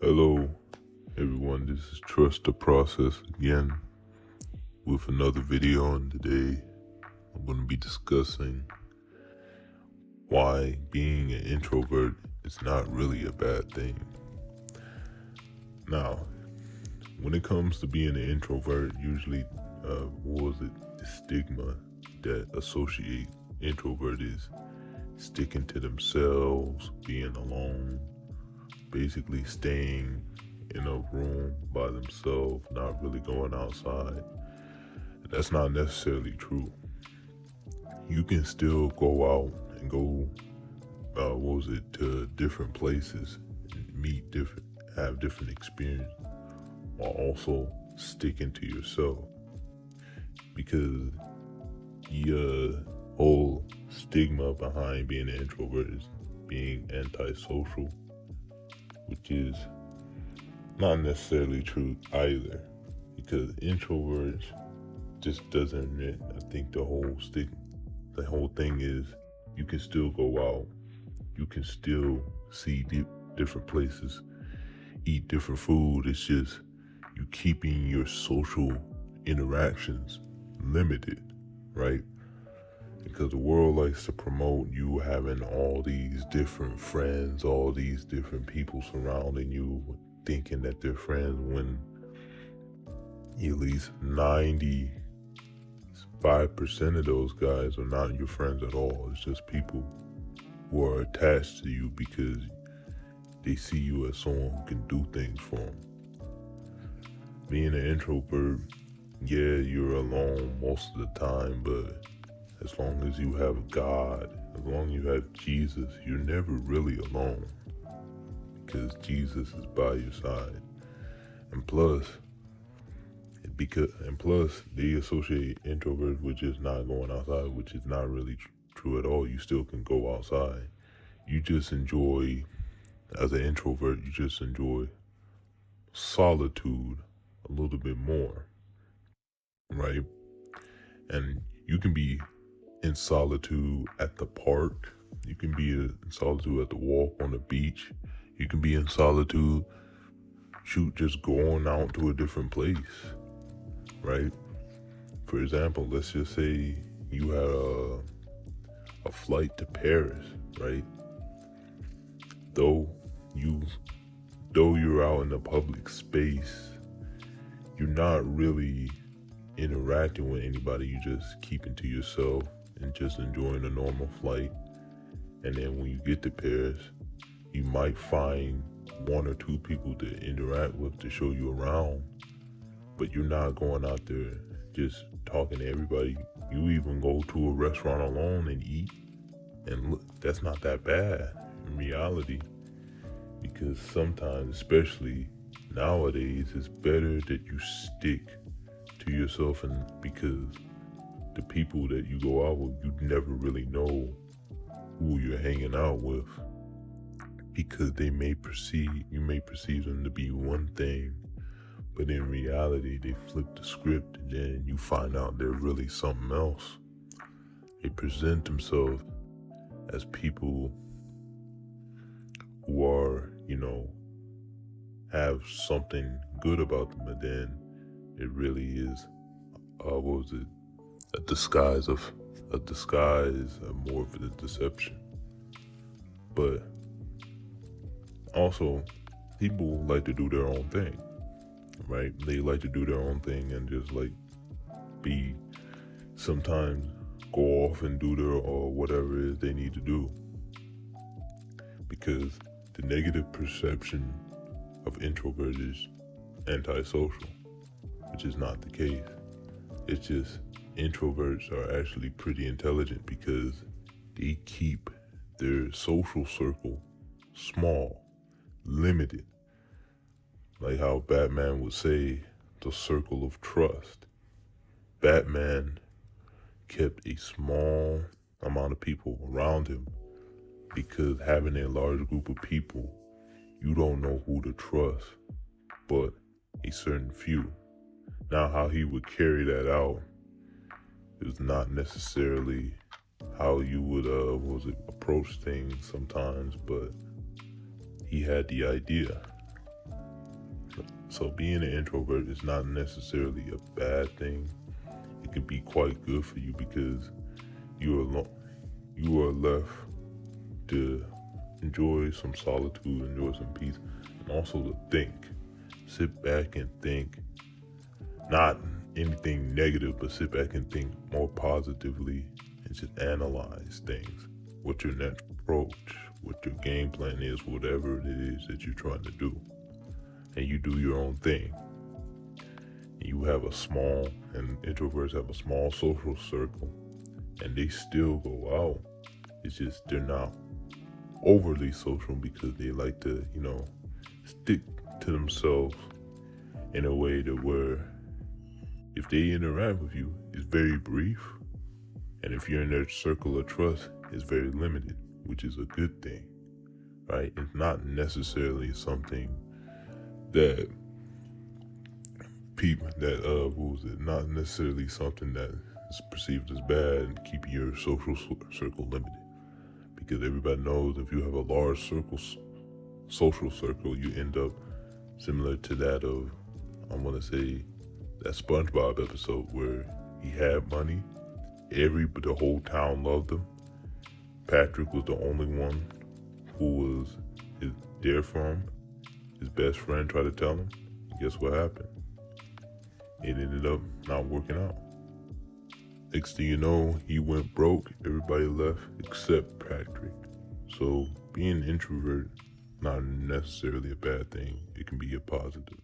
Hello, everyone. This is Trust the Process again with another video. And today I'm going to be discussing why being an introvert is not really a bad thing. Now, when it comes to being an introvert, usually, the stigma that associate introvert is sticking to themselves, being alone, basically staying in a room by themselves, not really going outside. That's not necessarily true. You can still go out and go, to different places and meet different, have different experience while also sticking to yourself. Because the whole stigma behind being an introvert is being antisocial, which is not necessarily true either, because introverts just doesn't admit. I think the whole thing is you can still go out, you can still see different places, eat different food. It's just you keeping your social interactions limited, right? Because the world likes to promote you having all these different friends, all these different people surrounding you, thinking that they're friends, when at least 95% of those guys are not your friends at all. It's just people who are attached to you because they see you as someone who can do things for them. Being an introvert, yeah, you're alone most of the time, but as long as you have God, as long as you have Jesus, you're never really alone, because Jesus is by your side. And plus, they associate introverts with just not going outside, which is not really true at all. You still can go outside. You just enjoy, as an introvert, you just enjoy solitude a little bit more, right? And you can be in solitude at the park. You can be in solitude at the walk on the beach. You can be in solitude, just going out to a different place, right? For example, let's just say you had a flight to Paris, right? Though you're out in a public space, you're not really interacting with anybody. You just keeping to yourself and just enjoying a normal flight. And then when you get to Paris, you might find one or two people to interact with to show you around, but you're not going out there just talking to everybody. You even go to a restaurant alone and eat, and look, that's not that bad in reality, because sometimes, especially nowadays, it's better that you stick to yourself, and because the people that you go out with, you never really know who you're hanging out with, because you may perceive them to be one thing, but in reality they flip the script, and then you find out they're really something else. They present themselves as people who are, have something good about them, and then it really is, a disguise, more of a deception. But also, people like to do their own thing, right? They like to do their own thing and just sometimes go off and do their or whatever it is they need to do, because the negative perception of introvert is antisocial, which is not the case. It's just introverts are actually pretty intelligent because they keep their social circle small, limited. Like how Batman would say, the circle of trust. Batman kept a small amount of people around him, because having a large group of people, you don't know who to trust but a certain few. Now, how he would carry that out is not necessarily how you would approach things sometimes, but he had the idea. So being an introvert is not necessarily a bad thing. It can be quite good for you because you are left to enjoy some solitude, enjoy some peace, and also to think. Sit back and think, not anything negative, but sit back and think more positively and just analyze things. What your next approach, what your game plan is, whatever it is that you're trying to do. And you do your own thing. And introverts have a small social circle, and they still go out. It's just they're not overly social because they like to, stick to themselves in a way that where if they interact with you, it's very brief. And if you're in their circle of trust, it's very limited, which is a good thing, right? It's not necessarily something that not necessarily something that is perceived as bad and keep your social circle limited. Because everybody knows if you have a large social circle, you end up similar to that of, I want to say, that SpongeBob episode where he had money, the whole town loved him. Patrick was the only one who was there for him. His best friend tried to tell him. Guess what happened? It ended up not working out. Next thing you know, he went broke. Everybody left except Patrick. So being an introvert, not necessarily a bad thing. It can be a positive.